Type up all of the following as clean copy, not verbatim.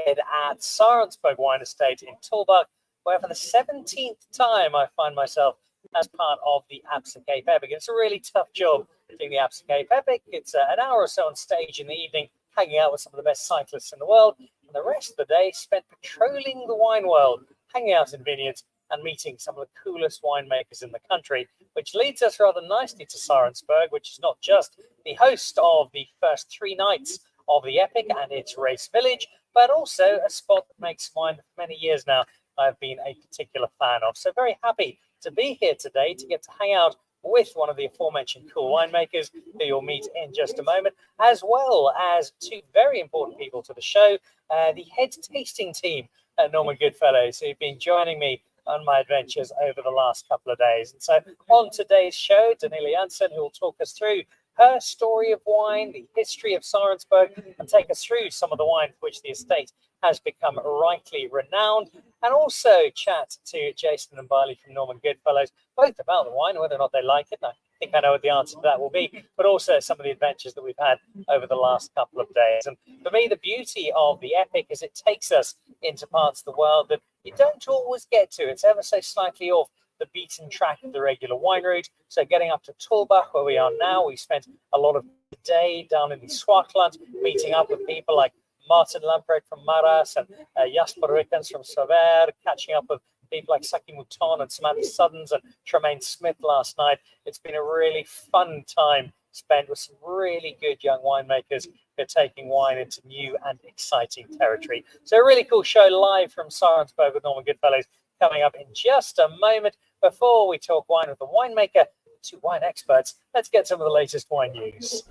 head at Saronsberg Wine Estate in Tulbagh, where for the 17th time I find myself as part of the Absa Cape Epic. It's a really tough job doing the Absa Cape Epic. It's an hour or so on stage in the evening, hanging out with some of the best cyclists in the world, and the rest of the day spent patrolling the wine world, hanging out in vineyards and meeting some of the coolest winemakers in the country, which leads us rather nicely to Saronsberg, which is not just the host of the first 3 nights of the Epic and its race village, but also a spot that makes wine for many years now I've been a particular fan of. So very happy to be here today to get to hang out with one of the aforementioned cool winemakers who you'll meet in just a moment, as well as 2 very important people to the show, the head tasting team at Norman Goodfellows, who've been joining me on my adventures over the last couple of days. And so on today's show, Daniela Jansen, who will talk us through her story of wine, the history of Saronsberg, and take us through some of the wine for which the estate has become rightly renowned, and also chat to Jason and Mbali from Norman Goodfellows, both about the wine, whether or not they like it. I think I know what the answer to that will be, but also some of the adventures that we've had over the last couple of days. And for me, the beauty of the Epic is it takes us into parts of the world that you don't always get to. It's ever so slightly off the beaten track of the regular wine route. So getting up to Tulbagh, where we are now, we spent a lot of the day down in the Swartland, meeting up with people like Martin Lamprecht from Maras and Jasper Rickens from Sauveur, catching up with people like Saki Mouton and Samantha Suddens and Tremaine Smith last night. It's been a really fun time spent with some really good young winemakers who are taking wine into new and exciting territory. So a really cool show live from Saronsberg with Norman Goodfellows coming up in just a moment. Before we talk wine with the winemaker, 2 wine experts, let's get some of the latest wine news.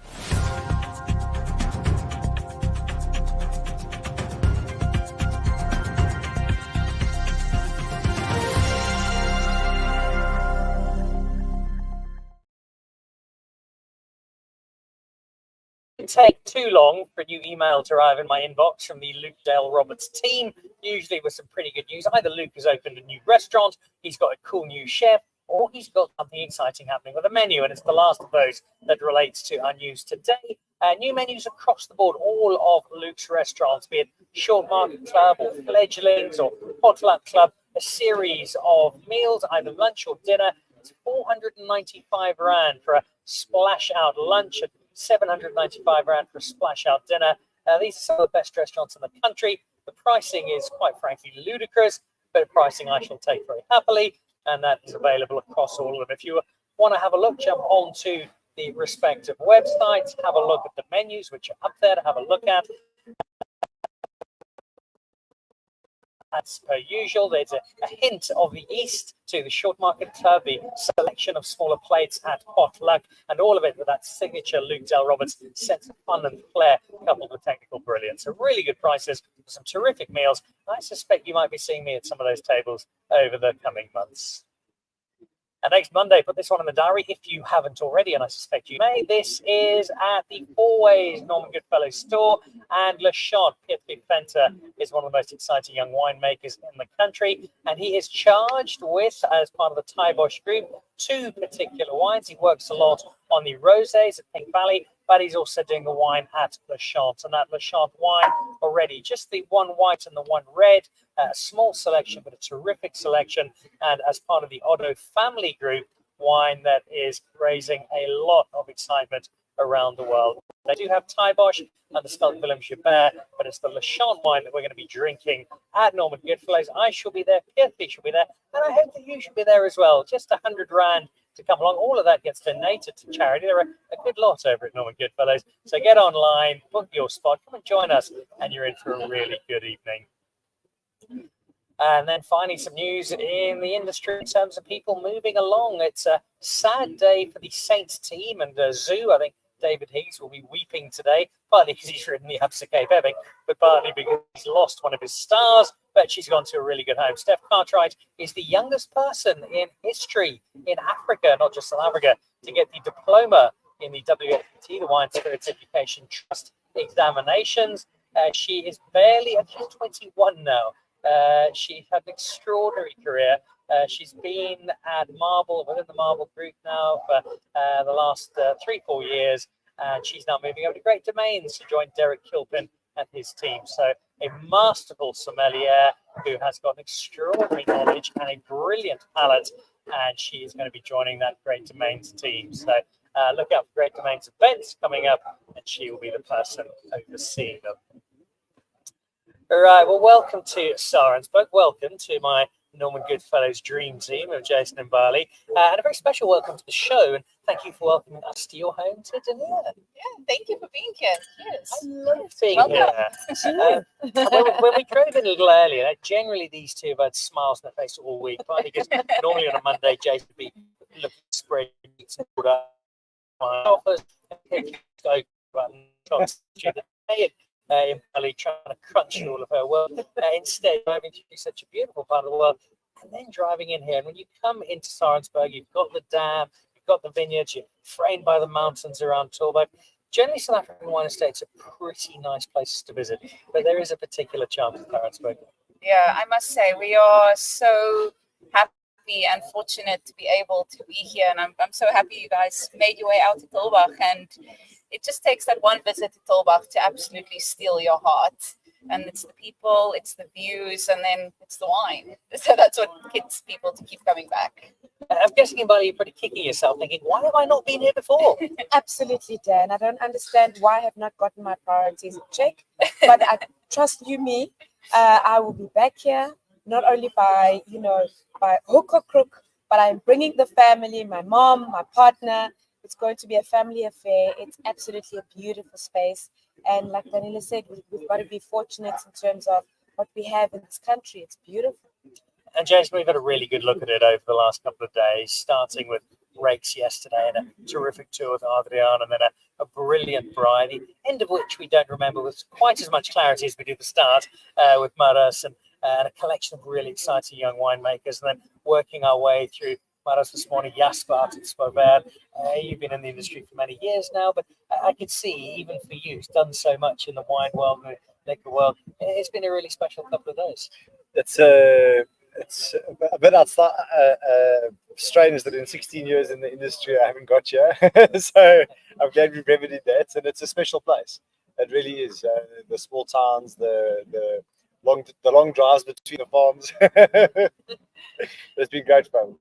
Take too long for a new email to arrive in my inbox from the Luke Dale Roberts team, usually with some pretty good news. Either Luke has opened a new restaurant, he's got a cool new chef, or he's got something exciting happening with a menu, and it's the last of those that relates to our news today. New menus across the board, all of Luke's restaurants, be it Short Market Club or Fledglings or Potluck Club, a series of meals, either lunch or dinner. It's 495 Rand for a splash out lunch and 795 Rand for a splash out dinner. These are some of the best restaurants in the country. The pricing is quite frankly ludicrous, but pricing I shall take very happily, and that is available across all of them. If you want to have a look, jump onto the respective websites, have a look at the menus, which are up there to have a look at. As per usual, there's a hint of the East to the Short Market Club, the selection of smaller plates at Potluck, and all of it with that signature Luke Dale Roberts sense of fun and flair, coupled with technical brilliance. So really good prices, some terrific meals. I suspect you might be seeing me at some of those tables over the coming months. And next Monday, put this one in the diary if you haven't already, and I suspect you may. This is at the Always Norman Goodfellows store, and Le Chant, Pietri Fenter, is one of the most exciting young winemakers in the country, and he is charged with, as part of the Thai Bosch group, 2 particular wines. He works a lot on the rosés at Pink Valley, but he's also doing the wine at Le Chant, and that Le Chant wine already, just the 1 white and the 1 red, a small selection, but a terrific selection, and as part of the Otto family group, wine that is raising a lot of excitement around the world. They do have Thai Bosch and the Scott Willem Gilbert, but it's the Le Chant wine that we're going to be drinking at Norman Goodfellows. I shall be there, Pietri shall be there, and I hope that you should be there as well. Just 100 Rand to come along. All of that gets donated to charity. There are a good lot over at Norman Goodfellows. So get online, book your spot, come and join us, and you're in for a really good evening. And then finally, some news in the industry in terms of people moving along. It's a sad day for the Saints team and Zoo. I think David Higgs will be weeping today, partly because he's ridden the Absa Cape Epic, but partly because he's lost one of his stars, but she's gone to a really good home. Steph Cartwright is the youngest person in history in Africa, not just South Africa, to get the diploma in the WFPT, the Wine Spirits Education Trust examinations. She is she's 21 now. She had an extraordinary career. She's been at within the Marble Group now for the last 3-4 years, and she's now moving over to Great Domains to join Derek Kilpin and his team. So a masterful sommelier who has got extraordinary knowledge and a brilliant palate, and she is going to be joining that Great Domains team. So look out for Great Domains events coming up, and she will be the person overseeing them. All right, well, welcome to Saronsberg. Welcome to my Norman Goodfellows dream team of Jason and Mbali, and a very special welcome to the show, and thank you for welcoming us to your home to Daniela. Yeah, thank you for being here. Cheers. I love being here. When we drove in a little earlier, generally these two have had smiles on their face all week, partly because normally on a Monday, Jason would be looking at spreadsheets and all that. My offers, Mbali trying to crunch all of her work. Instead, driving through such a beautiful part of the world, and then driving in here. And when you come into Saronsberg, you've got the dam, you've got the vineyards, you're framed by the mountains around Tulbagh. Generally, South African wine estates are pretty nice places to visit, but there is a particular charm to Saronsberg. Yeah, I must say we are so happy and fortunate to be able to be here, and I'm so happy you guys made your way out to Tulbagh. And it just takes that one visit to Tulbagh to absolutely steal your heart. And it's the people, it's the views, and then it's the wine. So that's what gets people to keep coming back. I'm guessing, Mbali, you're pretty kicking yourself, thinking, why have I not been here before? Absolutely, Dan. I don't understand why I have not gotten my priorities in check. But I trust you, me. I will be back here, not only by hook or crook, but I'm bringing the family, my mom, my partner. It's going to be a family affair. It's absolutely a beautiful space. And like Daniela said, we've got to be fortunate in terms of what we have in this country. It's beautiful. And Jason, we've had a really good look at it over the last couple of days, starting with Rakes yesterday and a terrific tour with Adrian, and then a brilliant bride, the end of which we don't remember with quite as much clarity as we do the start with Maras and a collection of really exciting young winemakers, and then working our way through Maras this morning, Jasper at Spover. You've been in the industry for many years now, but I could see, even for you, it's done so much in the wine world and the liquor world. It's been a really special couple of days. It's a bit outside, strange that in 16 years in the industry I haven't got here. So I'm glad we remedied that, and it's a special place. It really is. The small towns, the long drives between the farms. It's been great fun.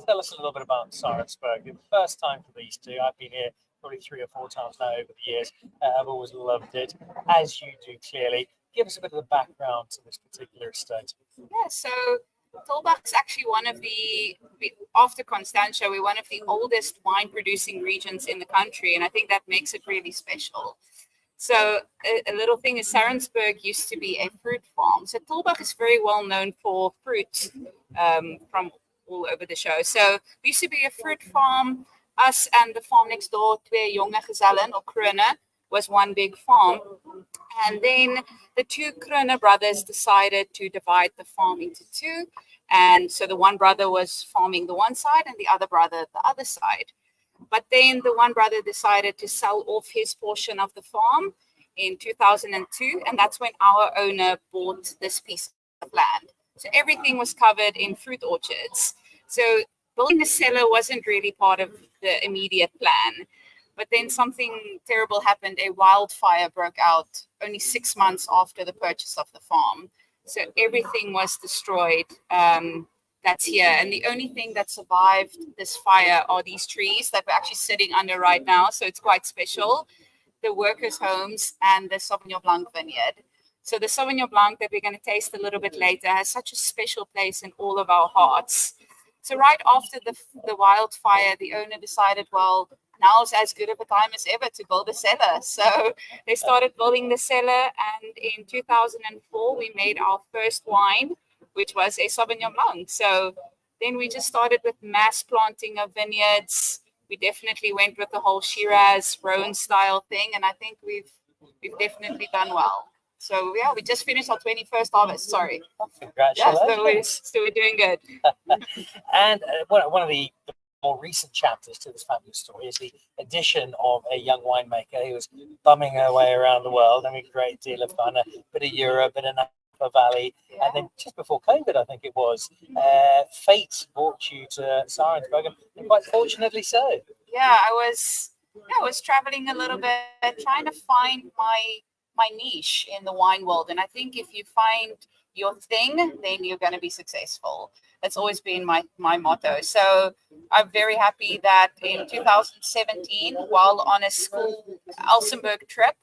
Tell us a little bit about Saronsberg. The first time for these two. I've been here probably 3 or 4 times now over the years. I've always loved it, as you do clearly. Give us a bit of the background to this particular estate. Yeah, so Tulbagh is actually after Constantia, we're one of the oldest wine producing regions in the country, and I think that makes it really special. So a little thing is Saronsberg used to be a fruit farm. So Tulbagh is very well known for fruit from all over the show. So we used to be a fruit farm. Us and the farm next door, Twee Jonge Gezellen or Krone, was one big farm. And then the 2 Krone brothers decided to divide the farm into 2. And so the one brother was farming the one side and the other brother the other side. But then the one brother decided to sell off his portion of the farm in 2002. And that's when our owner bought this piece of land. So everything was covered in fruit orchards. So building a cellar wasn't really part of the immediate plan. But then something terrible happened. A wildfire broke out only 6 months after the purchase of the farm. So everything was destroyed that's here. And the only thing that survived this fire are these trees that we're actually sitting under right now. So it's quite special. The workers' homes and the Sauvignon Blanc vineyard. So the Sauvignon Blanc that we're going to taste a little bit later has such a special place in all of our hearts. So right after the wildfire, the owner decided, well, now's as good of a time as ever to build a cellar. So they started building the cellar, and in 2004, we made our first wine, which was a Sauvignon Blanc. So then we just started with mass planting of vineyards. We definitely went with the whole Shiraz, Rhone style thing, and I think we've definitely done well. So yeah, we just finished our 21st harvest. Sorry. Congratulations. So we're doing good. And one of the more recent chapters to this fabulous story is the addition of a young winemaker who was bumming her way around the world, having a great deal of fun, a bit of Europe, a bit of Napa Valley, and then just before COVID, I think it was, fate brought you to Saronsberg, and quite fortunately so. Yeah, I was traveling a little bit, trying to find my my niche in the wine world. And I think if you find your thing, then you're going to be successful. That's always been my motto. So I'm very happy that in 2017, while on a school Elsenburg trip,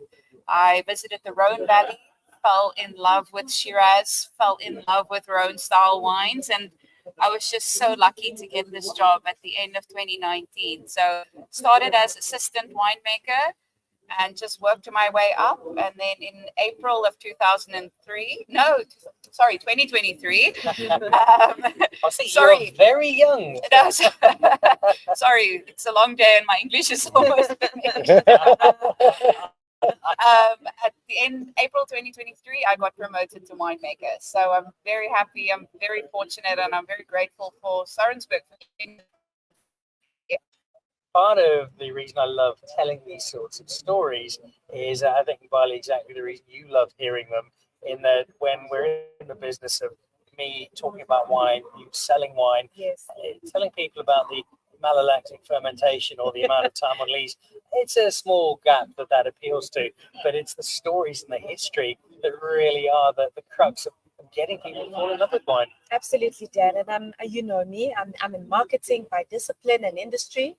I visited the Rhone Valley, fell in love with Shiraz, fell in love with Rhone style wines, and I was just so lucky to get this job at the end of 2019. So started as assistant winemaker and just worked my way up. And then in April of 2023. I think you're very young. No, sorry, it's a long day and my English is almost finished. At the end, April 2023, I got promoted to winemaker. So I'm very happy. I'm very fortunate, and I'm very grateful for Saronsberg. Part of the reason I love telling these sorts of stories is, I think, Mbali, exactly the reason you love hearing them, in that when we're in the business of me talking about wine, you selling wine, Yes. telling people about the malolactic fermentation or the amount of time on lees, it's a small gap that appeals to, but it's the stories and the history that really are the crux of getting people to fall in love with wine. Absolutely, Dan. And you know me, I'm in marketing by discipline and industry.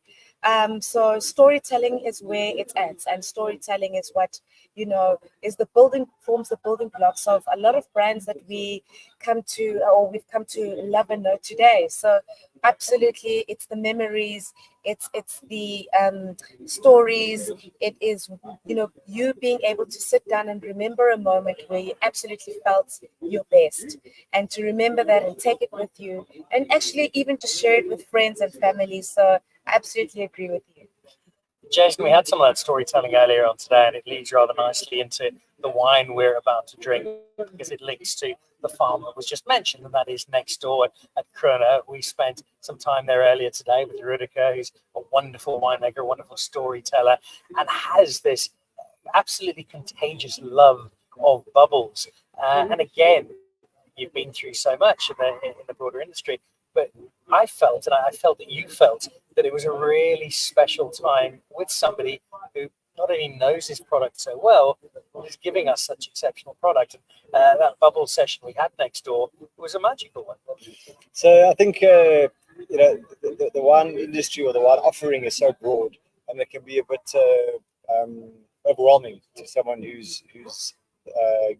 So storytelling is where it's at, and storytelling is what, you know, forms the building blocks of a lot of brands that we've come to love and know today. So absolutely, it's the memories, it's the stories. It is, you know, you being able to sit down and remember a moment where you absolutely felt your best, and to remember that and take it with you, and actually even to share it with friends and family. So I absolutely agree with you. Jason, we had some of that storytelling earlier on today, and it leads rather nicely into the wine we're about to drink, because it links to the farm that was just mentioned, and that is next door at Krona. We spent some time there earlier today with Rudiger, who's a wonderful winemaker, a wonderful storyteller, and has this absolutely contagious love of bubbles. And again, you've been through so much in the broader industry, but I felt, and I felt that you felt, that it was a really special time with somebody who not only knows his product so well, but is giving us such exceptional product. And that bubble session we had next door was a magical one. So I think you know, the wine industry or the wine offering is so broad, and it can be a bit overwhelming to someone who's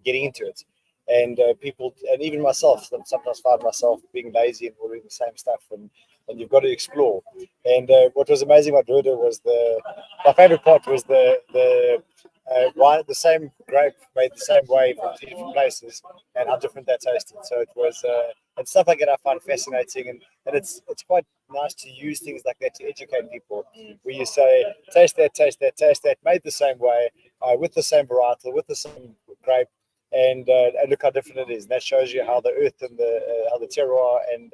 getting into it. And people, and even myself, sometimes find myself being lazy and ordering the same stuff, and you've got to explore. And what was amazing about Ruda was my favorite part was the wine, the same grape made the same way from two different places, and how different that tasted. So it was, and stuff like that I find fascinating, and it's quite nice to use things like that to educate people. Where you say, taste that, made the same way, with the same varietal, with the same grape. And look how different it is. And that shows you how the earth and how the terroir and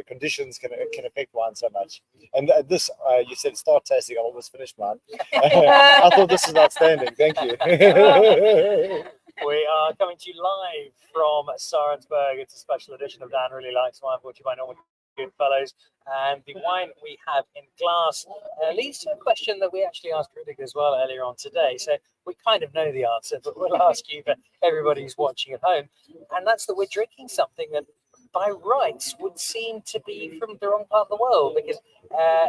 conditions can affect wine so much. And this, you said start tasting. I almost finished mine. I thought this is outstanding. Thank you. We are coming to you live from Saronsberg. It's a special edition of Dan Really Likes Wine, brought to you by Norman Goodfellows. And the wine we have in glass leads to a question that we actually asked Rudiger as well earlier on today. So we kind of know the answer, but we'll ask you for everybody who's watching at home. And that's that we're drinking something that by rights would seem to be from the wrong part of the world, because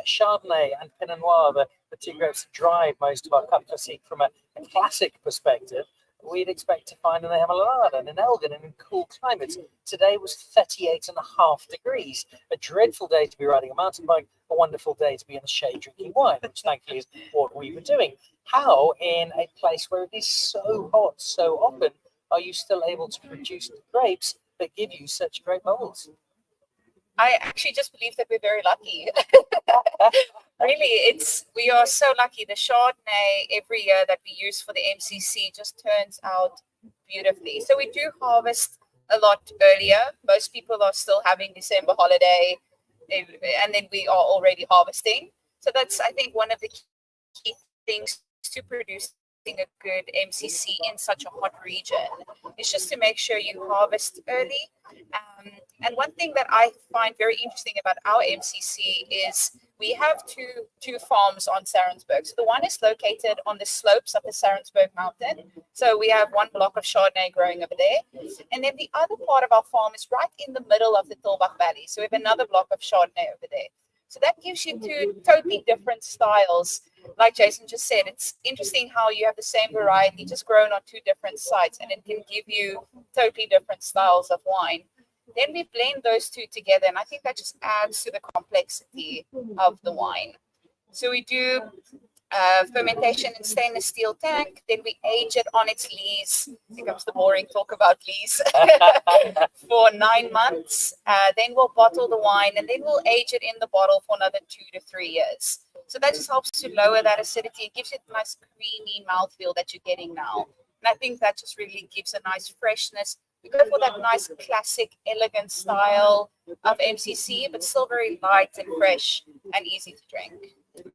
Chardonnay and Pinot Noir, the two grapes that drive most of our Cup Classique from a classic perspective, we'd expect to find in the Himalaya and in Elgin and in cool climates. Today was 38.5 degrees. A dreadful day to be riding a mountain bike, a wonderful day to be in the shade drinking wine, which thankfully is what we were doing. How, in a place where it is so hot so often, are you still able to produce the grapes that give you such great bubbles? I actually just believe that we're very lucky. Really, we are so lucky. The Chardonnay every year that we use for the MCC just turns out beautifully. So we do harvest a lot earlier. Most people are still having December holiday, and then we are already harvesting. So that's, I think, one of the key things to producing a good MCC in such a hot region is just to make sure you harvest early. And one thing that I find very interesting about our MCC is we have two farms on Saronsberg. So the one is located on the slopes of the Saronsberg mountain. So we have one block of Chardonnay growing over there. And then the other part of our farm is right in the middle of the Tulbagh Valley. So we have another block of Chardonnay over there. So that gives you two totally different styles. Like Jason just said, it's interesting how you have the same variety just grown on two different sites, and it can give you totally different styles of wine. Then we blend those two together, and I think that just adds to the complexity of the wine. So we do fermentation in stainless steel tank, then we age it on its lees. Here comes the boring talk about lees for 9 months. Then we'll bottle the wine, and then we'll age it in the bottle for another 2 to 3 years. So that just helps to lower that acidity. It gives it a nice creamy mouthfeel that you're getting now. And I think that just really gives a nice freshness. We go for that nice classic, elegant style of MCC, but still very light and fresh and easy to drink.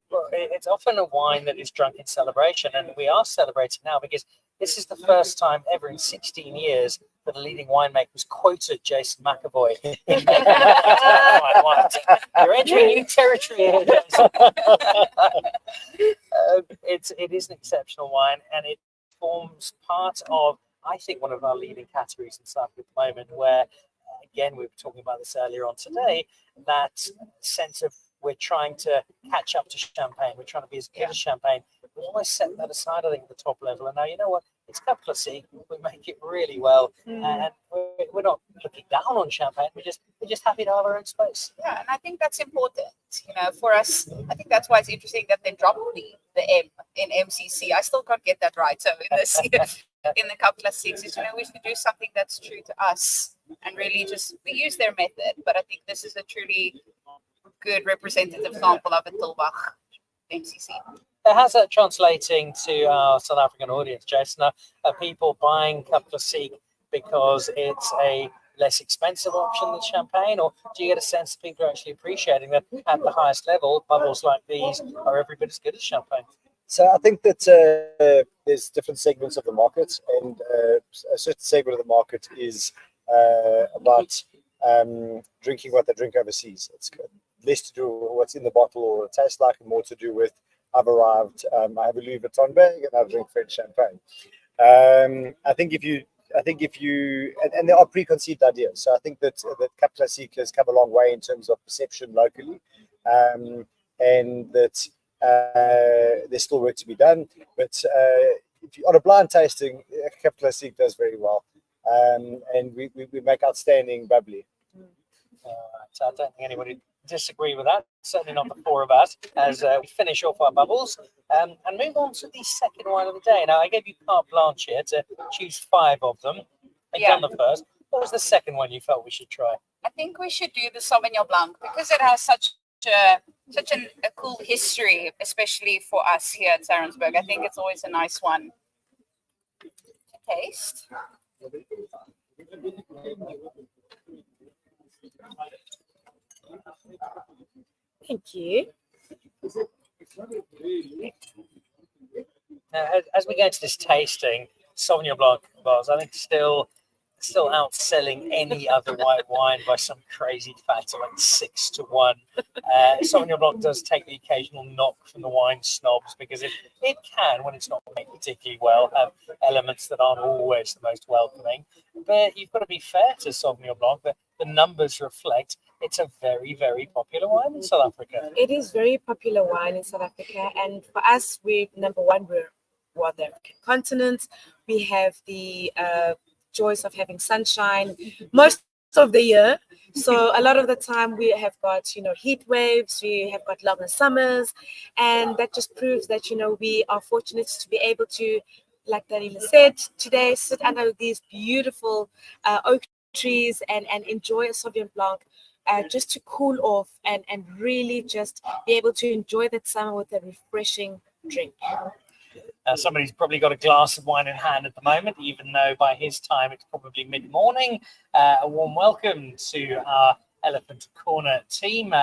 Well, it's often a wine that is drunk in celebration, and we are celebrating now because this is the first time ever in 16 years that a leading winemaker has quoted Jason McEvoy. You're entering new territory here, Jason. It is an exceptional wine, and it forms part of, I think, one of our leading categories in South Africa at the moment, where, again, we were talking about this earlier on today, that sense of we're trying to catch up to champagne. We're trying to be as good as champagne. We always set that aside, I think, at the top level. And now, you know what? It's Cap Classique. We make it really well. And we're not looking down on champagne. We're just happy to have our own space. Yeah, and I think that's important. For us, I think that's why it's interesting that they dropped the M in MCC. I still can't get that right. So in the Cap Classiques, we should do something that's true to us and really we use their method. But I think this is a truly good representative sample of a Tulbagh MCC. How's that translating to our South African audience, Jason? Are people buying Cap Classique because it's a less expensive option than champagne, or do you get a sense that people are actually appreciating that at the highest level, bubbles like these are every bit as good as champagne? So I think that there's different segments of the market, and a certain segment of the market is about drinking what they drink overseas. It's less to do with what's in the bottle or it tastes like, and more to do with I've arrived, I have a Louis Vuitton bag, and I drink French champagne. I think if you, and there are preconceived ideas. So I think that Cap Classique has come a long way in terms of perception locally, and that there's still work to be done. But if you, on a blind tasting, Cap Classique does very well, and we make outstanding bubbly. So I don't think anybody disagree with that, certainly not the four of us, as we finish off our bubbles and move on to the second wine of the day. Now, I gave you carte blanche here to choose 5 of them. I've done the first. What was the second one you felt we should try? I think we should do the Sauvignon Blanc because it has such a cool history, especially for us here at Saronsberg. I think it's always a nice one to taste. Thank you. As we go into this tasting, Sauvignon Blanc bars, I think still outselling any other white wine by some crazy factor, like 6 to 1. Sauvignon Blanc does take the occasional knock from the wine snobs because it can, when it's not made particularly well, have elements that aren't always the most welcoming. But you've got to be fair to Sauvignon Blanc. The numbers reflect it's a very, very popular wine in South Africa. It is very popular wine in South Africa, and for us, we're the African continent. We have the choice of having sunshine most of the year. So a lot of the time we have got, heat waves, we have got longer summers, and that just proves that, we are fortunate to be able to, like Daniela said, today sit under these beautiful oak trees and enjoy a Sauvignon Blanc. Just to cool off and really just be able to enjoy that summer with a refreshing drink. Somebody's probably got a glass of wine in hand at the moment, even though by his time it's probably mid-morning. A warm welcome to our Elephant Corner team.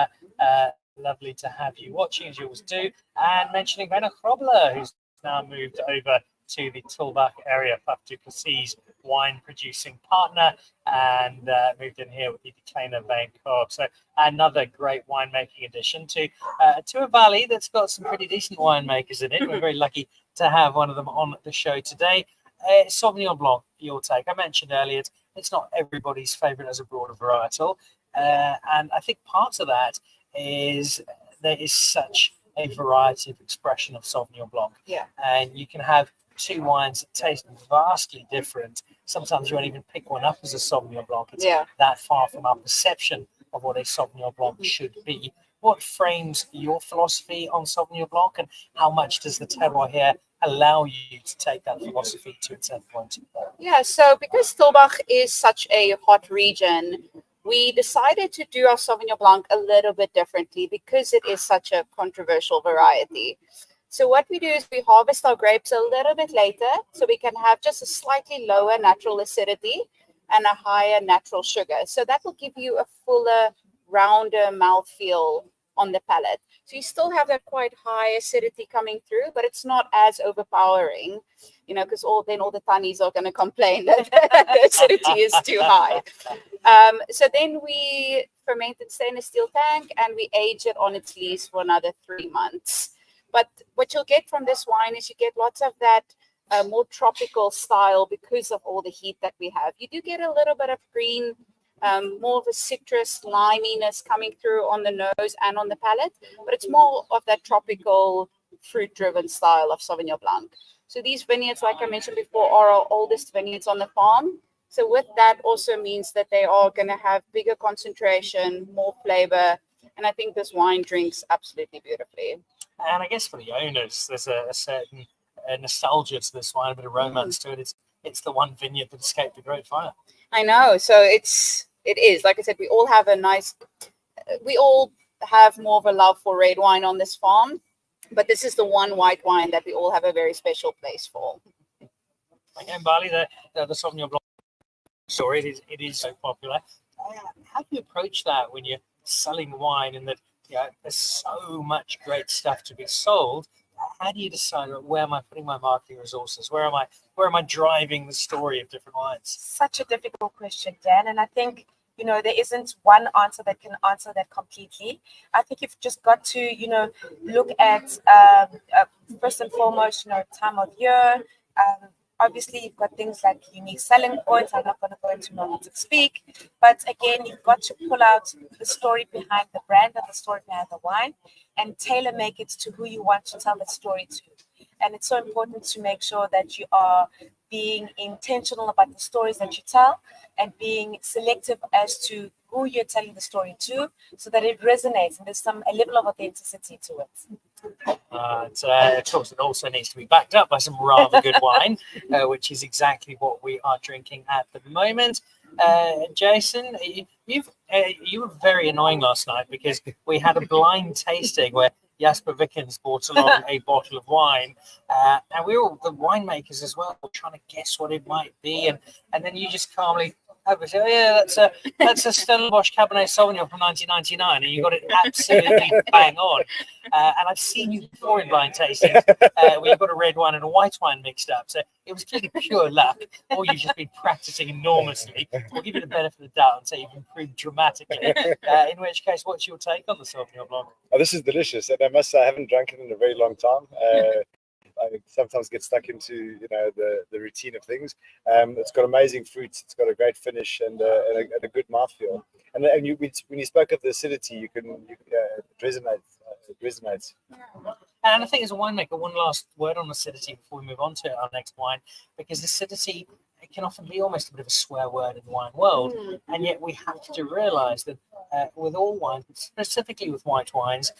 Lovely to have you watching, as you always do. And mentioning Rena Grobler, who's now moved over to the Tulbagh area, Paf du Plessis wine producing partner, and moved in here with the Kleiner Vein Co-op. So another great winemaking addition to a valley that's got some pretty decent winemakers in it. We're very lucky to have one of them on the show today. Sauvignon Blanc, your take. I mentioned earlier, it's not everybody's favorite as a broader varietal. And I think part of that is there is such a variety of expression of Sauvignon Blanc. Yeah. And you can have two wines that taste vastly different. Sometimes you won't even pick one up as a Sauvignon Blanc. It's that far from our perception of what a Sauvignon Blanc should be. What frames your philosophy on Sauvignon Blanc, and how much does the terroir here allow you to take that philosophy to its end point? Yeah, so because Tulbagh is such a hot region, we decided to do our Sauvignon Blanc a little bit differently because it is such a controversial variety. So what we do is we harvest our grapes a little bit later so we can have just a slightly lower natural acidity and a higher natural sugar. So that will give you a fuller, rounder mouthfeel on the palate. So you still have that quite high acidity coming through, but it's not as overpowering, because all the tannies are going to complain that the acidity is too high. So then we ferment in stainless steel tank and we age it on its lees for another 3 months. But what you'll get from this wine is you get lots of that more tropical style because of all the heat that we have. You do get a little bit of green, more of a citrus liminess coming through on the nose and on the palate, but it's more of that tropical fruit-driven style of Sauvignon Blanc. So these vineyards, like I mentioned before, are our oldest vineyards on the farm. So with that also means that they are going to have bigger concentration, more flavor, and I think this wine drinks absolutely beautifully. And I guess for the owners, there's a certain nostalgia to this wine, a bit of romance to it. It's the one vineyard that escaped the Great Fire. I know. So it is. Like I said, we all have more of a love for red wine on this farm, but this is the one white wine that we all have a very special place for. Like Mbali, the Sauvignon Blanc story, it is so popular. How do you approach that when you're selling wine and that there's so much great stuff to be sold? How do you decide where am I putting my marketing resources? Where am I driving the story of different wines? Such a difficult question, Dan. And I think, there isn't one answer that can answer that completely. I think you've just got to, look at, first and foremost, time of year. Obviously, you've got things like unique selling points. I'm not going to go into marketing speak. But again, you've got to pull out the story behind the brand and the story behind the wine and tailor make it to who you want to tell the story to. And it's so important to make sure that you are being intentional about the stories that you tell and being selective as to who you're telling the story to so that it resonates and there's a level of authenticity to it. Of course, it also needs to be backed up by some rather good wine, which is exactly what we are drinking at the moment. Jason, you were very annoying last night because we had a blind tasting where Jasper Wickens brought along a bottle of wine, and we were all the winemakers as well, trying to guess what it might be, and then you just calmly say, "Oh yeah, that's a Stellenbosch Cabernet Sauvignon from 1999," and you got it absolutely bang on. And I've seen you before in blind tastings where you got a red wine and a white wine mixed up, so it was clearly pure luck, or you've just been practicing enormously. We'll give you the benefit of the doubt and say you've improved dramatically. In which case, what's your take on the Sauvignon Blanc? Oh, this is delicious, and I must say I haven't drunk it in a very long time. I sometimes get stuck into the routine of things. It's got amazing fruits. It's got a great finish and a good mouthfeel. And when you spoke of the acidity, it resonates. It resonates. And I think as a winemaker, one last word on acidity before we move on to our next wine, because acidity, it can often be almost a bit of a swear word in the wine world, and yet we have to realise that with all wines, specifically with white wines,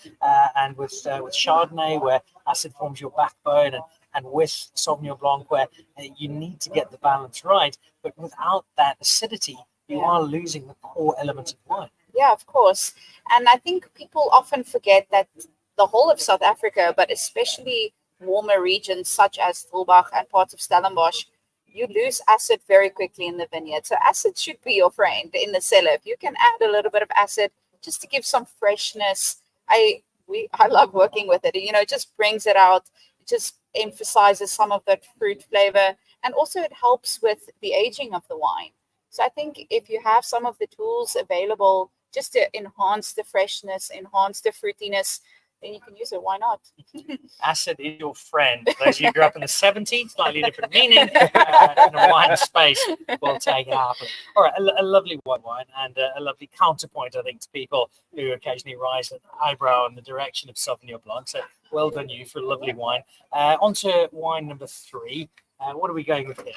and with Chardonnay, where acid forms your backbone, and with Sauvignon Blanc, where you need to get the balance right, but without that acidity, you are losing the core element of wine. Yeah, of course. And I think people often forget that the whole of South Africa, but especially warmer regions such as Tulbagh and parts of Stellenbosch, you lose acid very quickly in the vineyard. So acid should be your friend in the cellar. If you can add a little bit of acid just to give some freshness, I love working with it. It just brings it out. It just emphasizes some of that fruit flavor, and also it helps with the aging of the wine. So I think if you have some of the tools available just to enhance the freshness, enhance the fruitiness, then you can use it. Why not? Acid is your friend. Those of you who grew up in the 70s, slightly different meaning in the wine space. We'll take it happen. All right, a lovely white wine and a lovely counterpoint, I think, to people who occasionally raise an eyebrow in the direction of Sauvignon Blanc. So well done you for a lovely wine. On to wine number 3. What are we going with here?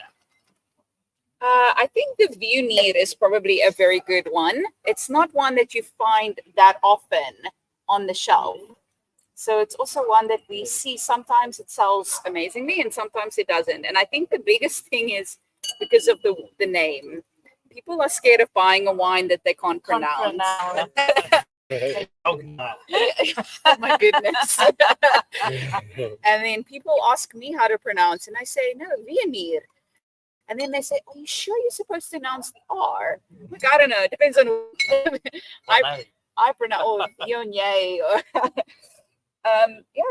I think the Viognier is probably a very good one. It's not one that you find that often on the shelf. So it's also one that we see sometimes it sells amazingly and sometimes it doesn't. And I think the biggest thing is because of the name. People are scared of buying a wine that they can't pronounce. Oh, no. Oh my goodness. And then people ask me how to pronounce, and I say, no, Viognier. And then they say, are you sure you're supposed to announce the R? Like, I don't know. It depends on who. I pronounce Viognier.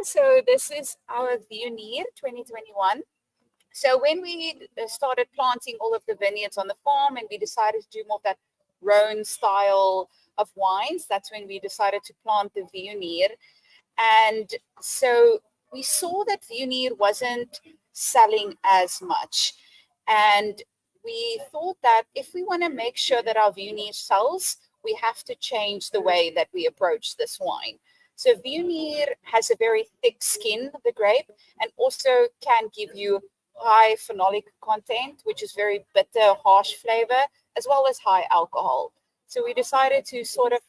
So this is our Viognier 2021. So when we started planting all of the vineyards on the farm and we decided to do more of that Rhone style of wines, that's when we decided to plant the Viognier. And so we saw that Viognier wasn't selling as much. And we thought that if we want to make sure that our Viognier sells, we have to change the way that we approach this wine. So Viognier has a very thick skin of the grape and also can give you high phenolic content, which is very bitter, harsh flavor, as well as high alcohol. So we decided to sort of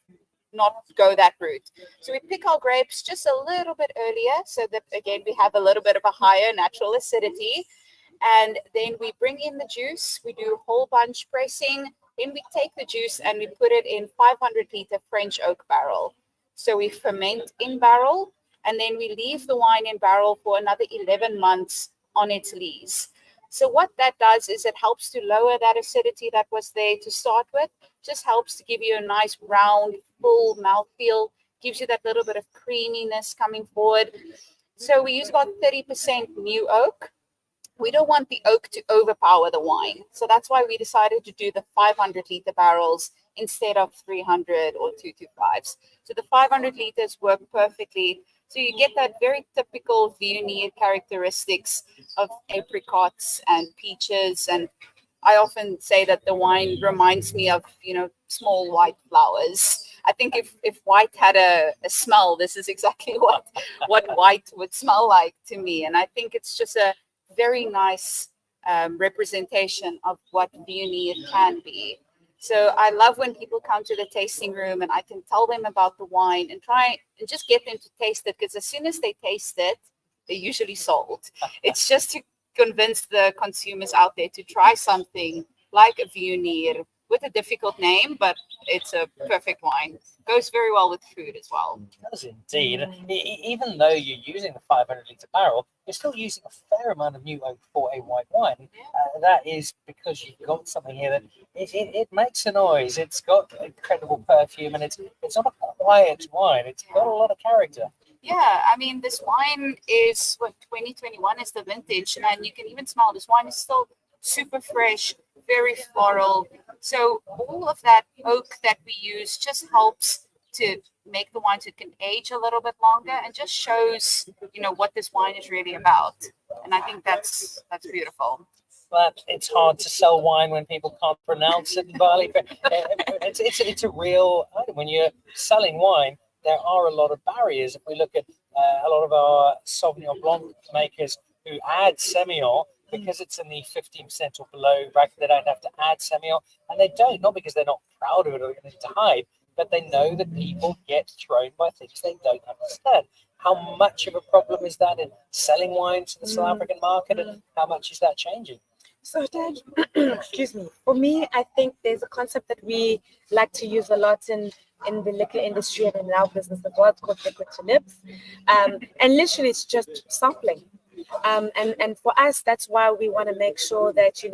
not go that route. So we pick our grapes just a little bit earlier so that, again, we have a little bit of a higher natural acidity. And then we bring in the juice, we do whole bunch pressing, then we take the juice and we put it in 500-liter French oak barrel. So we ferment in barrel, and then we leave the wine in barrel for another 11 months on its lees. So what that does is it helps to lower that acidity that was there to start with, just helps to give you a nice round, full mouthfeel, gives you that little bit of creaminess coming forward. So we use about 30% new oak. We don't want the oak to overpower the wine. So that's why we decided to do the 500-liter barrels instead of 300 or 225s. So the 500 liters work perfectly. So you get that very typical Viognier characteristics of apricots and peaches. And I often say that the wine reminds me of, small white flowers. I think if white had a smell, this is exactly what white would smell like to me. And I think it's just a very nice representation of what Viognier can be. So I love when people come to the tasting room and I can tell them about the wine and try and just get them to taste it, because as soon as they taste it, they're usually sold. It's just to convince the consumers out there to try something like a Viognier with a difficult name, but it's a perfect wine. Goes very well with food as well. It does indeed. Even though you're using the 500-liter barrel, you're still using a fair amount of new oak for a white wine. That is because you've got something here that it makes a noise. It's got incredible perfume, and it's not a quiet wine. It's got a lot of character. Yeah, I mean, this wine is 2021 is the vintage, and you can even smell this wine is still super fresh, very floral. So all of that oak that we use just helps to make the wine so it can age a little bit longer and just shows, what this wine is really about. And I think that's beautiful. But it's hard to sell wine when people can't pronounce it in Mbali. It's a real item. When you're selling wine, there are a lot of barriers. If we look at a lot of our Sauvignon Blanc makers who add Semillon, because it's in the 15% or below bracket, they don't have to add Semillon, and they don't, not because they're not proud of it or anything to hide, but they know that people get thrown by things they don't understand. How much of a problem is that in selling wine to the South African market, and how much is that changing? So Dan, excuse me. For me, I think there's a concept that we like to use a lot in the liquor industry and in our business as well. It's called liquid to lips. And literally it's just sampling. And for us, that's why we want to make sure that,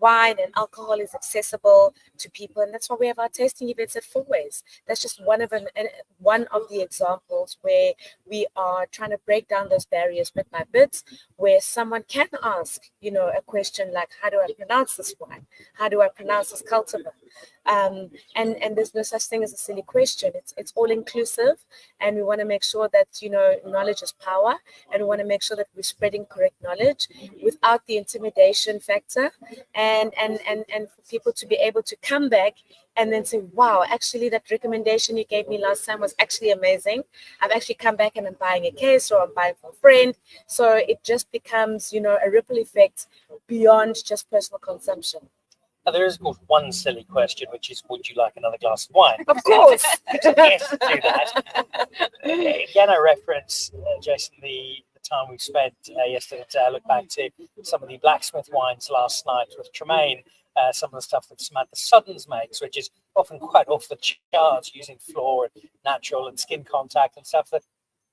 wine and alcohol is accessible to people, and that's why we have our tasting events at Four Ways. That's just one of the examples where we are trying to break down those barriers bit by bit, where someone can ask, a question like, how do I pronounce this wine? How do I pronounce this cultivar? And there's no such thing as a silly question. It's all inclusive, and we want to make sure that knowledge is power, and we want to make sure that we're spreading correct knowledge without the intimidation factor, and for people to be able to come back and then say, wow, actually that recommendation you gave me last time was actually amazing. I've actually come back and I'm buying a case, or I'm buying from a friend. So it just becomes a ripple effect beyond just personal consumption. Now, there is, of course, one silly question, which is, would you like another glass of wine? Of course. Yes, do that. Again, I reference, Jason, the time we spent yesterday to look back to some of the blacksmith wines last night with Tremaine, some of the stuff that Samantha Suddens makes, which is often quite off the charts, using floor and natural and skin contact and stuff that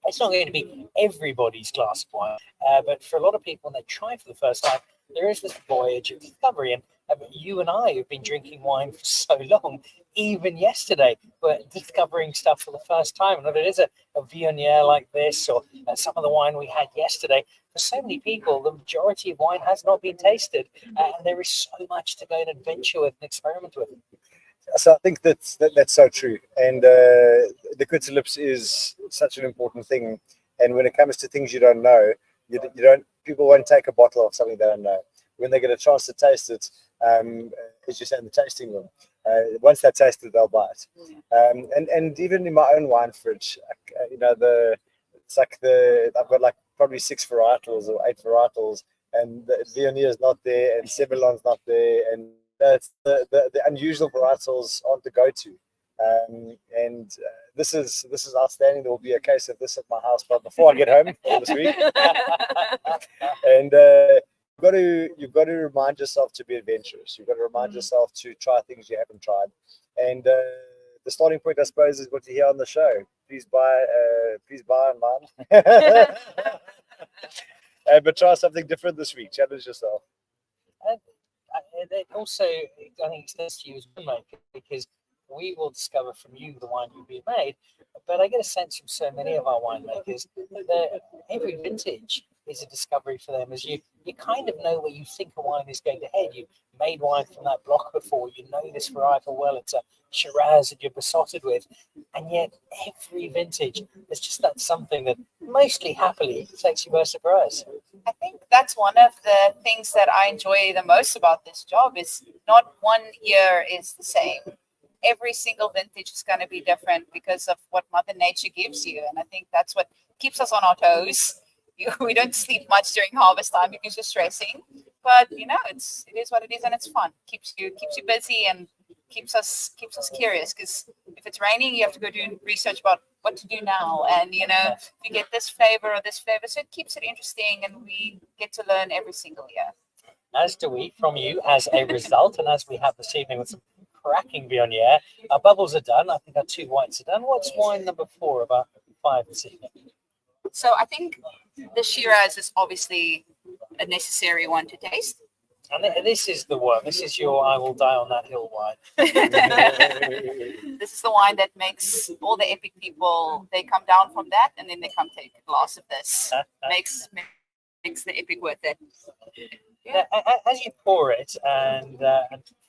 it's not going to be everybody's glass of wine. But for a lot of people, when they try for the first time, there is this voyage of discovery. And you and I have been drinking wine for so long, even yesterday, we're discovering stuff for the first time. And whether it is a Viognier like this, or some of the wine we had yesterday, for so many people, the majority of wine has not been tasted. And there is so much to go and adventure with and experiment with. So I think that's so true. And liquid to lips is such an important thing. And when it comes to things you don't know, people won't take a bottle of something they don't know. When they get a chance to taste it, as you say, in the tasting room, once they taste it, they'll buy it. And even in my own wine fridge, I've got like probably 6 varietals or 8 varietals, and the Viognier is not there, and Sebillon's not there, and that's the unusual varietals aren't the go-to. This is outstanding. There will be a case of this at my house, but before I get home this week. And you've got to remind yourself to be adventurous. You've got to remind yourself to try things you haven't tried. And the starting point, I suppose, is what you hear on the show. Please buy online. But try something different this week. Challenge yourself. It also, I think, extends to you as winemaker, because we will discover from you the wine you've been made. But I get a sense from so many of our winemakers that every vintage is a discovery for them, as you kind of know where you think a wine is going to head. You made wine from that block before, you know this varietal well, it's a Shiraz that you're besotted with, and yet every vintage is just that something that mostly happily takes you by surprise. I think that's one of the things that I enjoy the most about this job, is not one year is the same. Every single vintage is going to be different because of what Mother Nature gives you. And I think that's what keeps us on our toes. We don't sleep much during harvest time because you're stressing, but it is what it is, and it's fun. Keeps you busy and keeps us curious, because if it's raining, you have to go do research about what to do now, and you get this flavor or this flavor, so it keeps it interesting, and we get to learn every single year. As do we from you as a result, and as we have this evening with some cracking Viognier. Our bubbles are done. I think our 2 whites are done. What's wine number 4 of our 5 this evening? So I think the Shiraz is obviously a necessary one to taste. And this is the one. This is your I will die on that hill wine. This is the wine that makes all the epic people, they come down from that and then they come take a glass of this. makes the epic worth it. Yeah. As you pour it and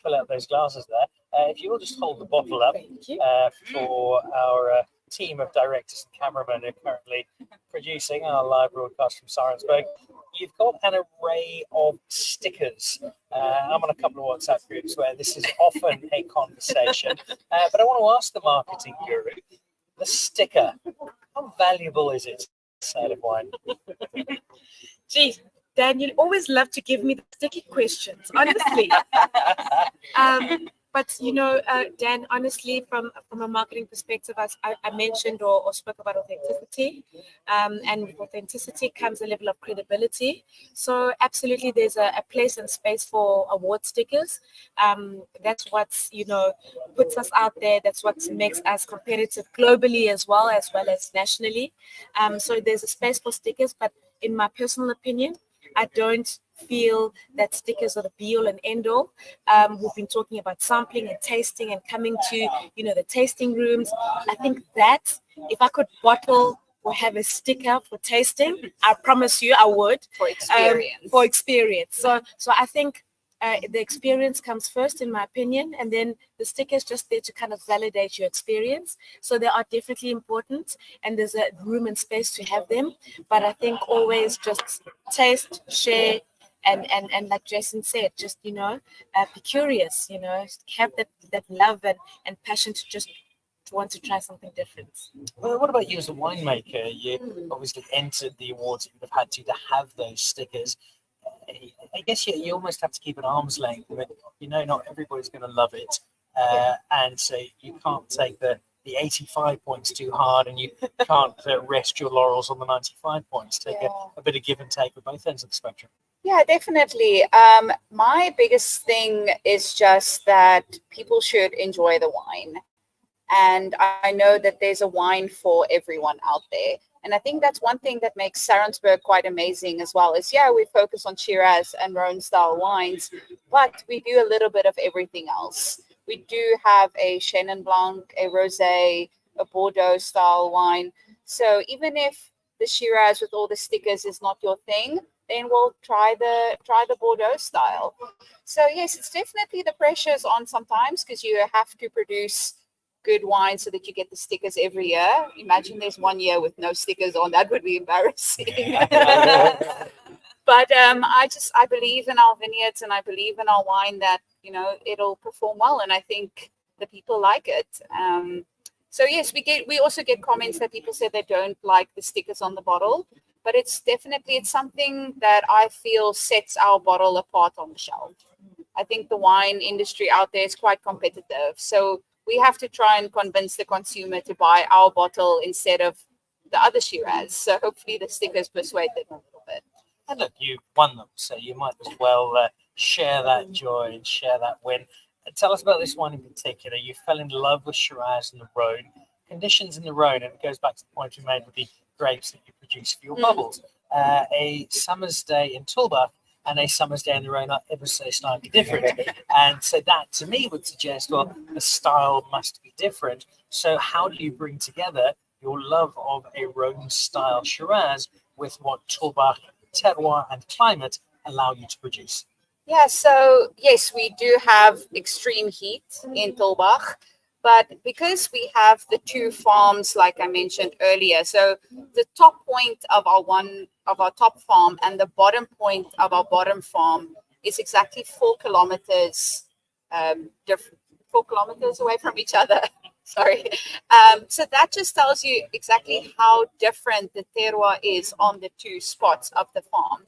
fill out those glasses there, if you will just hold the bottle up for our team of directors and cameramen who are currently producing our live broadcast from Saronsberg. You've got an array of stickers. I'm on a couple of WhatsApp groups where this is often a conversation. But I want to ask the marketing guru, the sticker, how valuable is it outside of wine? Geez, Dan, you always love to give me the sticky questions, honestly. But Dan, honestly, from a marketing perspective, as I mentioned or spoke about authenticity, and with authenticity comes a level of credibility. So absolutely, there's a place and space for award stickers. That's what's puts us out there. That's what makes us competitive globally as well as nationally. So there's a space for stickers, but in my personal opinion, I don't feel that stickers are the be all and end all. We've been talking about sampling and tasting and coming to, the tasting rooms. I think that if I could bottle or have a sticker for tasting, I promise you I would. For experience. For experience. So I think the experience comes first, in my opinion, and then the sticker is just there to kind of validate your experience. So they are definitely important, and there's a room and space to have them. But I think always just taste, share, and like Jason said, just be curious. Have that love and passion to want to try something different. Well, what about you as a winemaker? You obviously entered the awards. You would have had to have those stickers. I guess you almost have to keep an arm's length. But not everybody's going to love it, and so you can't take the 85 points too hard, and you can't rest your laurels on the 95 points. Take a bit of give and take with both ends of the spectrum. Yeah, definitely. My biggest thing is just that people should enjoy the wine. And I know that there's a wine for everyone out there. And I think that's one thing that makes Saronsberg quite amazing as well is, we focus on Shiraz and Rhone style wines, but we do a little bit of everything else. We do have a Chenin Blanc, a Rosé, a Bordeaux style wine. So even if the Shiraz with all the stickers is not your thing, then we'll try the Bordeaux style. So yes, it's definitely the pressure's on sometimes because you have to produce good wine so that you get the stickers every year. Imagine there's 1 year with no stickers on. That would be embarrassing. But I believe in our vineyards and I believe in our wine that, it'll perform well. And I think the people like it. So yes, we also get comments that people say they don't like the stickers on the bottle, but it's something that I feel sets our bottle apart on the shelf. I think the wine industry out there is quite competitive. So we have to try and convince the consumer to buy our bottle instead of the other Shiraz. So hopefully the stickers persuade them a little bit. And look, you won them, so you might as well share that joy and share that win. Tell us about this one in particular. You fell in love with Shiraz and the Rhone. Conditions in the Rhone, and it goes back to the point you made with the grapes that you produce for your bubbles. A summer's day in Tulbagh and a summer's day in the Rhone are ever so slightly different. And so that, to me, would suggest, well, the style must be different. So how do you bring together your love of a Rhone-style Shiraz with what Tulbagh terroir and climate allow you to produce? Yeah, so yes, we do have extreme heat in Tulbagh, but because we have the two farms, like I mentioned earlier, so the top point of our top farm and the bottom point of our bottom farm is exactly 4 kilometers, 4 kilometers away from each other. Sorry. So that just tells you exactly how different the terroir is on the two spots of the farm,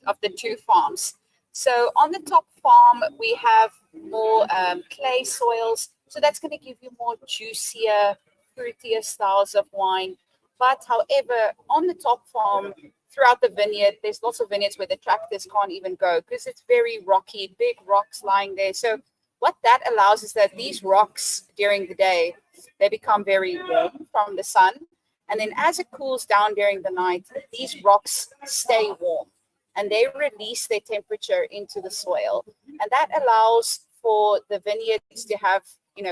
of the two farms. So on the top farm, we have more clay soils. So that's going to give you more juicier, fruitier styles of wine. But however, on the top farm, throughout the vineyard, there's lots of vineyards where the tractors can't even go because it's very rocky, big rocks lying there. So what that allows is that these rocks during the day, they become very warm from the sun. And then as it cools down during the night, these rocks stay warm and they release their temperature into the soil. And that allows for the vineyards to have,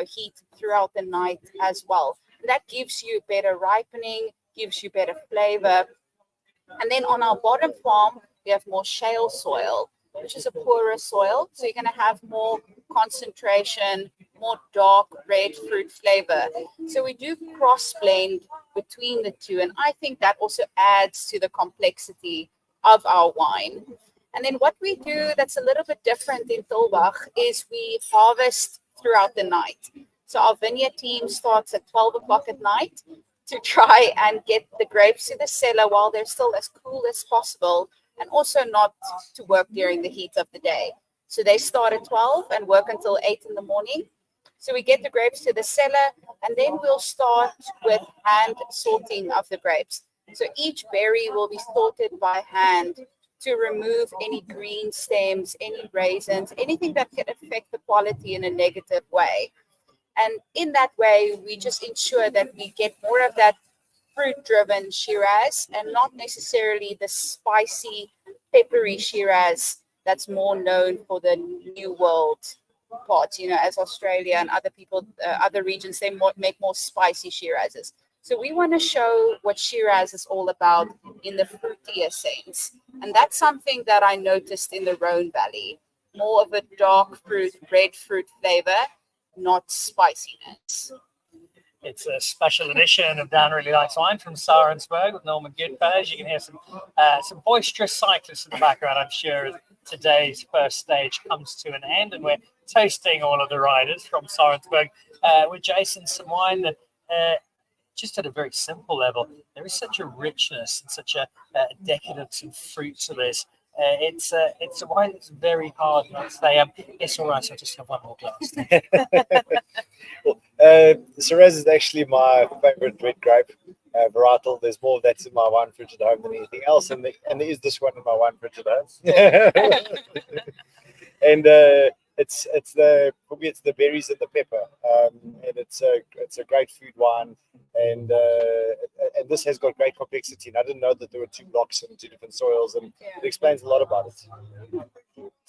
heat throughout the night as well. And that gives you better ripening, gives you better flavor. And then on our bottom farm, we have more shale soil, which is a poorer soil. So you're going to have more concentration, more dark red fruit flavor. So we do cross blend between the two. And I think that also adds to the complexity of our wine. And then what we do that's a little bit different in Tulbagh is we harvest throughout the night. So our vineyard team starts at 12 o'clock at night to try and get the grapes to the cellar while they're still as cool as possible and also not to work during the heat of the day. So they start at 12 and work until 8 in the morning. So we get the grapes to the cellar and then we'll start with hand sorting of the grapes. So each berry will be sorted by hand to remove any green stems, any raisins, anything that can affect the quality in a negative way. And in that way, we just ensure that we get more of that fruit-driven Shiraz and not necessarily the spicy, peppery Shiraz that's more known for the New World part, as Australia and other people, other regions, they make more spicy Shirazes. So we want to show what Shiraz is all about in the fruitier sense. And that's something that I noticed in the Rhone Valley. More of a dark fruit, red fruit flavor, not spiciness. It's a special edition of Dan Really Likes Wine from Saronsberg with Norman Goodfellows. You can hear some boisterous cyclists in the background, I'm sure, as today's first stage comes to an end. And we're tasting all of the riders from Saronsberg with Jason, some wine that just at a very simple level, there is such a richness and such a decadence and fruit to this. It's a wine that's very hard not to say, it's all right, I'll just have one more glass. Well, Shiraz is actually my favorite red grape varietal. There's more of that in my wine fridge at home than anything else, and there is this one in my wine fridge at home. And for me it's the berries and the pepper, and it's a great food wine, and this has got great complexity. And I didn't know that there were 2 blocks and 2 different soils, and it explains a lot about it.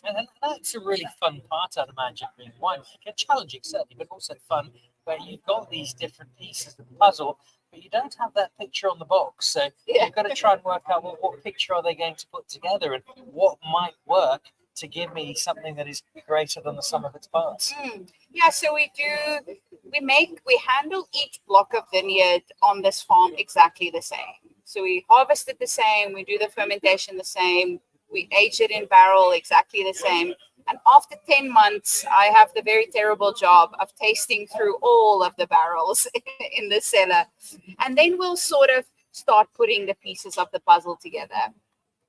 And that's a really fun part, I'd imagine, being wine. Challenging, certainly, but also fun, where you've got these different pieces of the puzzle, but you don't have that picture on the box. So you've got to try and work out what picture are they going to put together and what might work to give me something that is greater than the sum of its parts. Yeah, so we handle each block of vineyard on this farm exactly the same. So we harvest it the same, we do the fermentation the same, we age it in barrel exactly the same. And after 10 months, I have the very terrible job of tasting through all of the barrels in the cellar. And then we'll sort of start putting the pieces of the puzzle together.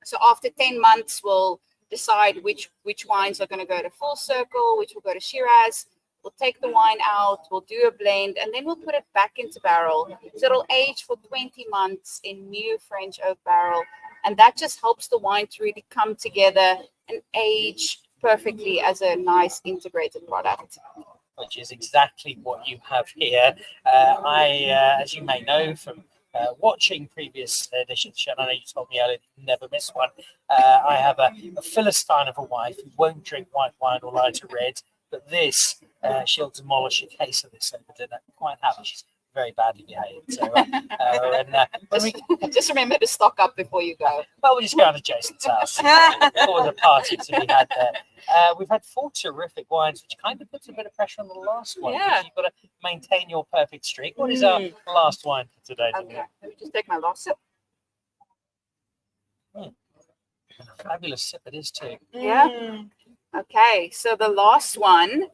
So after 10 months, we'll decide which wines are going to go to Full Circle, which will go to Shiraz. We'll take the wine out, we'll do a blend, and then we'll put it back into barrel. So it'll age for 20 months in new French oak barrel. And that just helps the wine to really come together and age perfectly as a nice integrated product. Which is exactly what you have here. As you may know from watching previous editions, and I know you told me earlier you never miss one, I have a Philistine of a wife who won't drink white wine or lighter red, but this, she'll demolish a case of this over dinner. Quite happy. She's very badly behaved. So, just remember to stock up before you go. Well, we're just going to Jason's house. Always a party to be had there. We've had 4 terrific wines, which kind of puts a bit of pressure on the last one. Yeah. You've got to maintain your perfect streak. What is our last wine for today? Okay, let me just take my last sip. A fabulous sip it is too. Yeah. Okay, so the last one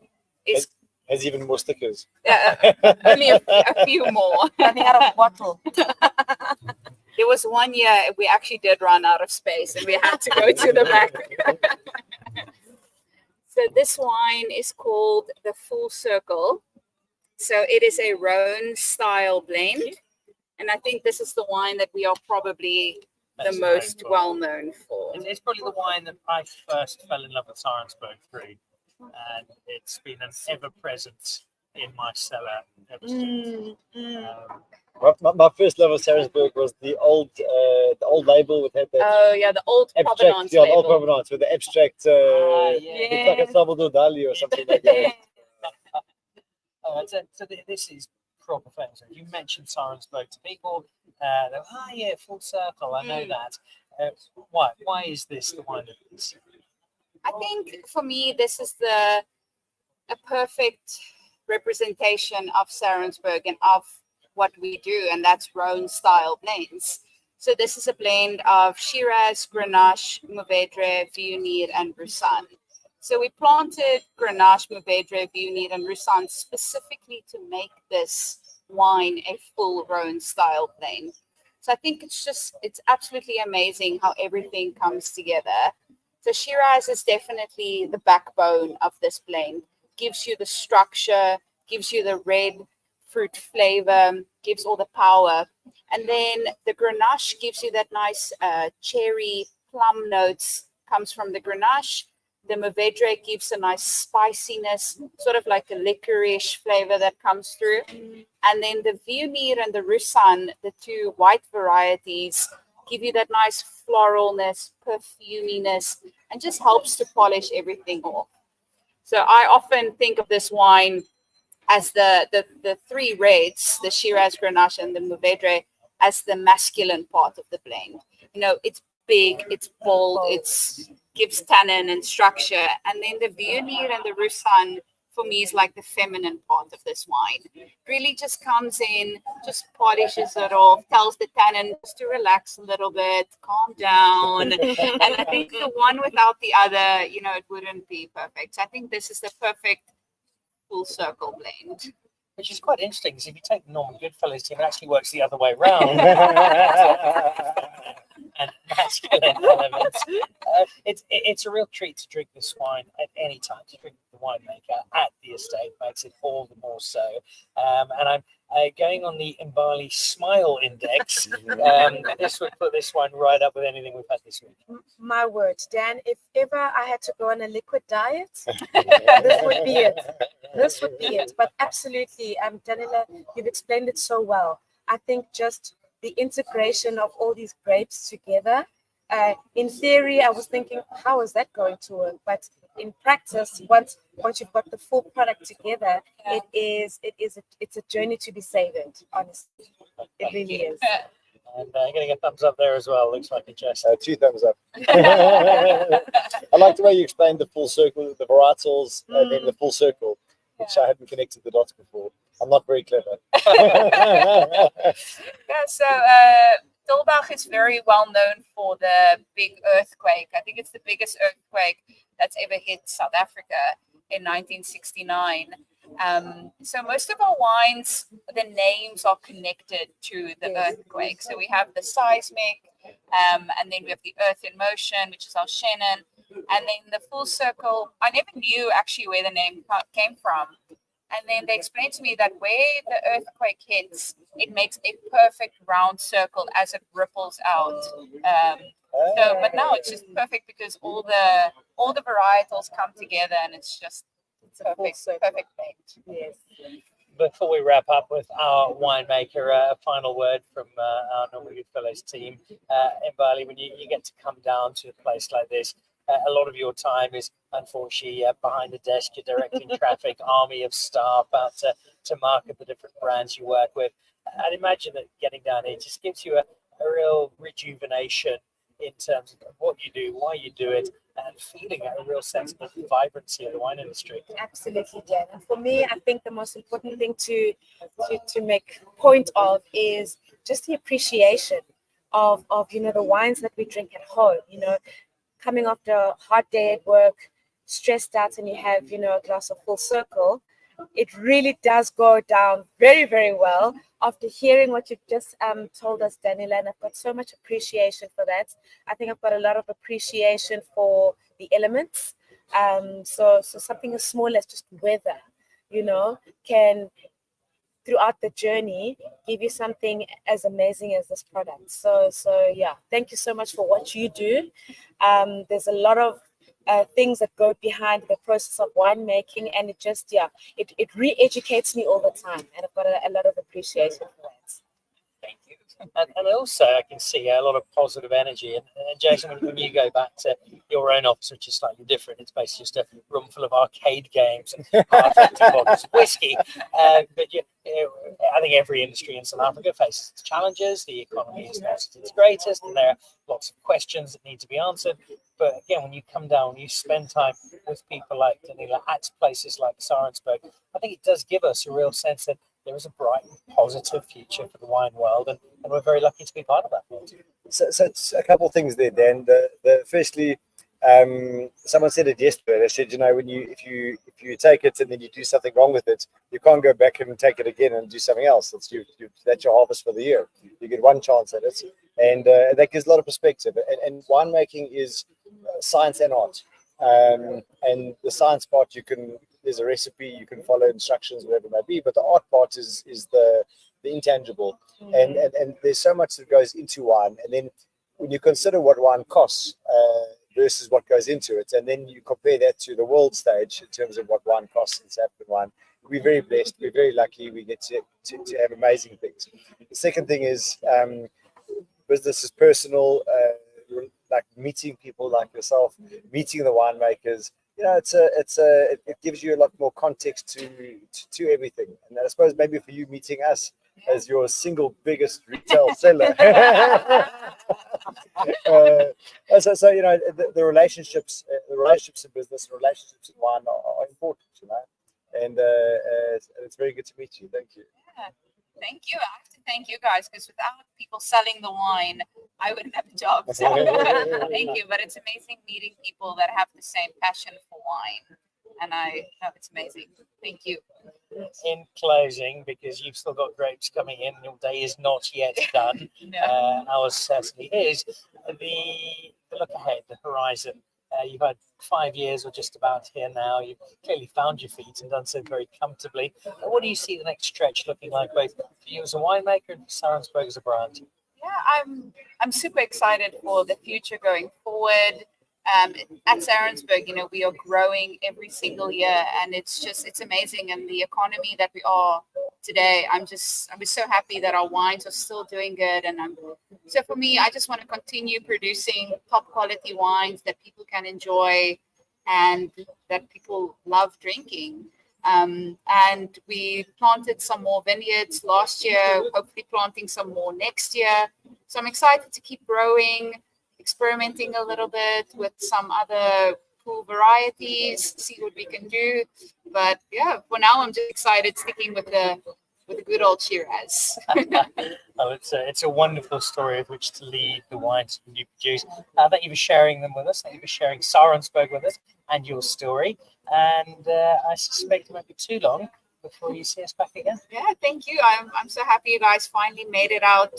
is has even more stickers. only a few more. Running out of bottle. There was one year we actually did run out of space and we had to go to the back. So this wine is called the Full Circle. So it is a Rhone style blend. And I think this is the wine that we are probably the most well known for. It's probably the wine that I first fell in love with Saronsberg through. And it's been an ever present in my cellar ever since. My first love of Saronsberg was the old label with that. Oh yeah, the old provenance label. The old provenance with the abstract. It's like a Salvador Dali or something like that. So this is proper famous. You mentioned Saronsberg to people. Full Circle. I know that. Why is this the wine that it is? I think for me, this is a perfect representation of Saronsberg and of what we do, and that's Rhone style blends. So this is a blend of Shiraz, Grenache, Mourvedre, Viognier, and Roussanne. So we planted Grenache, Mourvedre, Viognier, and Roussanne specifically to make this wine a full Rhone style blend. So I think it's absolutely amazing how everything comes together. So Shiraz is definitely the backbone of this blend. Gives you the structure, gives you the red fruit flavor, gives all the power. And then the Grenache gives you that nice cherry plum notes, comes from the Grenache. The Mourvedre gives a nice spiciness, sort of like a licorice flavor that comes through. And then the Viognier and the Roussanne, the 2 white varieties, give you that nice floralness, perfuminess, and just helps to polish everything off. So I often think of this wine as the three reds, the Shiraz, Grenache, and the Mourvedre, as the masculine part of the blend. You know, it's big, it's bold, it's gives tannin and structure, and then the Viognier and the Roussanne for me is like the feminine part of this wine. Really just comes in, just polishes it off, tells the tannin just to relax a little bit, calm down. And I think the one without the other, you know, it wouldn't be perfect. So I think this is the perfect full circle blend. Which is quite interesting, because if you take the Norman Goodfellows team, it actually works the other way around. And masculine elements. It's a real treat to drink this wine at any time. To drink the winemaker at the estate makes it all the more so. And I'm going on the Mbali Smile Index. This would put this one right up with anything we've had this week. My word, Dan, if ever I had to go on a liquid diet, this would be it. This would be it. But absolutely, Daniela, you've explained it so well. I think just the integration of all these grapes together. In theory, I was thinking, how is that going to work? But in practice, once you've got the full product together, it's a journey to be savored. Honestly, it really is. And getting a thumbs up there as well. Looks like a Jess. 2 thumbs up. I like the way you explained the full circle, the varietals, and then the full circle, which I hadn't connected the dots before. I'm not very clever. So Tulbagh is very well known for the big earthquake. I think it's the biggest earthquake that's ever hit South Africa in 1969. So most of our wines, the names are connected to the earthquake. So we have the seismic, and then we have the earth in motion, which is our Shannon. And then the full circle, I never knew actually where the name came from. And then they explained to me that where the earthquake hits, it makes a perfect round circle as it ripples out. But now it's just perfect because all the varietals come together, and it's a perfect blend. Yes. Before we wrap up with our winemaker, a final word from our Norman Goodfellows team. Mbali, when you get to come down to a place like this, a lot of your time is unfortunately behind the desk. You're directing traffic, army of staff out to market the different brands you work with. I'd imagine that getting down here just gives you a real rejuvenation in terms of what you do, why you do it, and feeling a real sense of vibrancy of the wine industry. Absolutely, Jen. And for me, I think the most important thing to make point of is just the appreciation of the wines that we drink at home. Coming after a hard day at work, stressed out, and you have a glass of full circle, it really does go down very, very well. After hearing what you've just told us, Daniela, and I've got so much appreciation for that. I think I've got a lot of appreciation for the elements. So something as small as just weather, can throughout the journey give you something as amazing as this product. So yeah, thank you so much for what you do. There's a lot of things that go behind the process of winemaking, and it re-educates me all the time, and I've got a lot of appreciation for that. Thank you. And also, I can see a lot of positive energy. And Jason, when you go back to your own office, which is slightly different, it's basically just a room full of arcade games and half-empty bottles of whiskey. But I think every industry in South Africa faces its challenges. The economy is not at its greatest, and there are lots of questions that need to be answered. But again, when you come down, you spend time with people like Daniela at places like Saronsberg, I think it does give us a real sense that there is a bright and positive future for the wine world, and we're very lucky to be part of that world. So it's a couple of things there, Dan. Firstly, someone said it yesterday. They said, if you take it and then you do something wrong with it, you can't go back and take it again and do something else. That's your harvest for the year. You get one chance at it, and that gives a lot of perspective. And winemaking is science and art. And the science part, there's a recipe, you can follow instructions, whatever it may be, but the art part is the intangible. And there's so much that goes into wine. And then when you consider what wine costs versus what goes into it, and then you compare that to the world stage in terms of what wine costs in South African wine, we're very blessed, we're very lucky, we get to have amazing things. The second thing is, business is personal, like meeting people like yourself, meeting the winemakers. It gives you a lot more context to everything. And I suppose maybe for you, meeting us as your single biggest retail seller. The relationships in business, relationships in wine are important, and it's very good to meet you. Thank you. Yeah, thank you. I have to thank you guys, because without people selling the wine, I wouldn't have a job. So thank you. But it's amazing meeting people that have the same passion for wine. And it's amazing. Thank you. In closing, because you've still got grapes coming in, your day is not yet done. No. Ours certainly is. The look ahead, the horizon. You've had 5 years or just about here now. You've clearly found your feet and done so very comfortably. What do you see the next stretch looking like, both for you as a winemaker and for Saronsberg as a brand? Yeah, I'm super excited for the future going forward. At Saronsberg, we are growing every single year, and it's amazing. And the economy that we are today, I'm so happy that our wines are still doing good. And so for me, I just want to continue producing top quality wines that people can enjoy and that people love drinking. And we planted some more vineyards last year, hopefully planting some more next year. So I'm excited to keep growing, experimenting a little bit with some other cool varieties, see what we can do. But yeah, for now I'm just excited, sticking with the good old Shiraz. It's a wonderful story with which to lead the wines you produce. Thank you for sharing them with us. Thank you for sharing Saronsberg with us and your story. And I suspect it won't be too long before you see us back again. Yeah, thank you. I'm so happy you guys finally made it out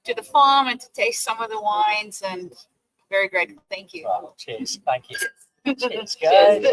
to the farm and to taste some of the wines, and very grateful. Thank you. Well, cheers. Thank you. Cheers, guys.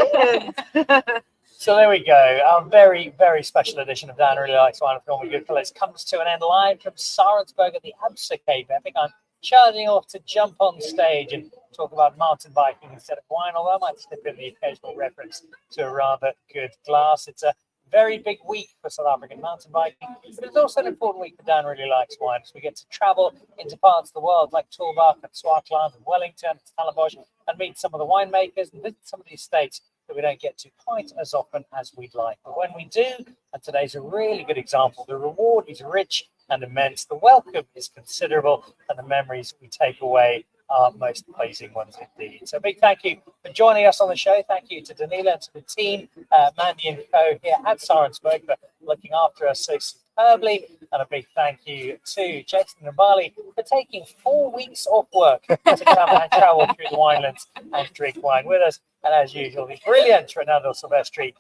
So there we go. Our very, very special edition of Dan Really Likes Wine with Norman Goodfellows comes to an end live from Saronsberg at the Absa Cape. I think I'm charging off to jump on stage and talk about mountain biking instead of wine, although I might slip in the occasional reference to a rather good glass. It's a very big week for South African mountain biking, but it's also an important week for Dan Really Likes Wine, as we get to travel into parts of the world like Tulbagh and Swartland and Wellington and Stellenbosch and meet some of the winemakers and visit some of the estates that we don't get to quite as often as we'd like. But when we do, and today's a really good example, the reward is rich and immense, the welcome is considerable, and the memories we take away are most pleasing ones indeed. So a big thank you for joining us on the show. Thank you to Daniela and to the team, Mandy and co here at Saronsberg, for looking after us so superbly. And a big thank you to Jason and Mbali for taking 4 weeks off work to come and travel through the winelands and drink wine with us. And as usual, the brilliant Ronaldo Silvestri,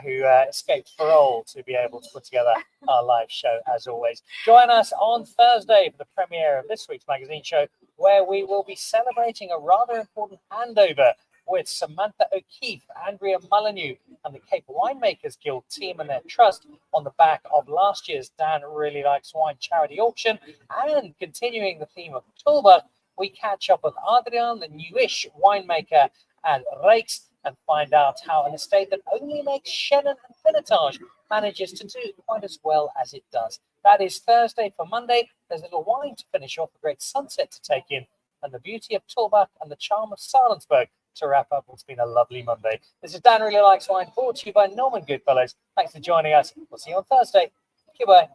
who escaped parole to be able to put together our live show, as always. Join us on Thursday for the premiere of this week's magazine show, where we will be celebrating a rather important handover with Samantha O'Keefe, Andrea Molyneux, and the Cape Winemakers Guild team and their trust on the back of last year's Dan Really Likes Wine charity auction. And continuing the theme of Tulbagh, we catch up with Adrian, the newish winemaker at Rijks, and find out how an estate that only makes Chenin and Pinotage manages to do quite as well as it does. That is Thursday. For Monday, there's a little wine to finish off, a great sunset to take in, and the beauty of Tulbagh and the charm of Saronsberg to wrap up what's been a lovely Monday. This is Dan Really Likes Wine, brought to you by Norman Goodfellows. Thanks for joining us. We'll see you on Thursday. Goodbye.